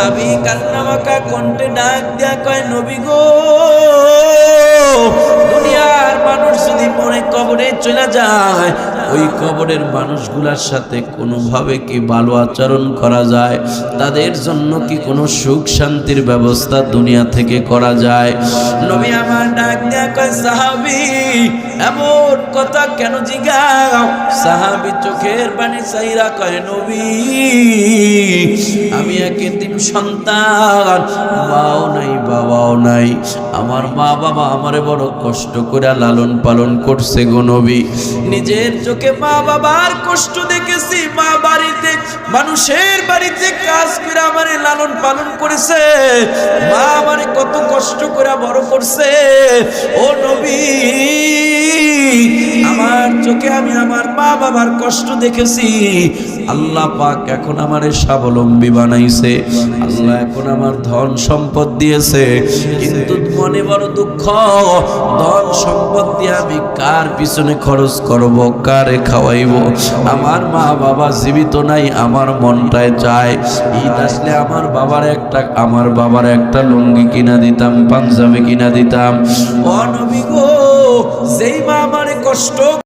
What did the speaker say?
সাহাবী কান্নামাখা কণ্ঠে ডাক দিয়া কয়, নবী গো, দুনিয়ার মানুষ যদি মরে কবরে চলে যায়, ওই কবরের মানুষগুলোর সাথে কোনোভাবে কি ভালো আচরণ করা যায়? তাদের জন্য কি কোনো সুখ শান্তির ব্যবস্থা দুনিয়া থেকে করা যায়? নবী আমার ডাক দিয়া কয়, সাহাবী এমন কথা কেন জিগাও? সাহাবী চোখের পানি চাইরা কয়, নবী আমি এক এতিম সন্তান, মাও নাই বাবাও নাই। আমার মা বাবা আমারে বড় কষ্ট করে লালন পালন করছে গো নবী। নিজের চোখে মা বাবার কষ্ট দেখেছি। মা বাড়িতে, মানুষের বাড়িতে কাজ করে আমারে লালন পালন করেছে। মা আমারে কত কষ্ট করে বড় করছে। ও নবী, আমার চোখে আমি আমার মা বাবার কষ্ট দেখেছি। আল্লাহ পাক এখন আমারে স্বাবলম্বী বানাইছে। আল্লাহ এখন আমার ধন সম্পদ দিয়েছে, কিন্তু মনে বড় দুঃখ। ধন সম্পদ দিয়ে আমি কার পিছনে খরচ করব, কারে খাওয়াইব? আমার মা বাবা জীবিত নাই। আমার মনটায় চায় ঈদ আসলে আমার বাবার একটা লুঙ্গি কিনা দিতাম, পাঞ্জাবি কিনা দিতাম। ও নবী গো, যেই মা আমারে কষ্ট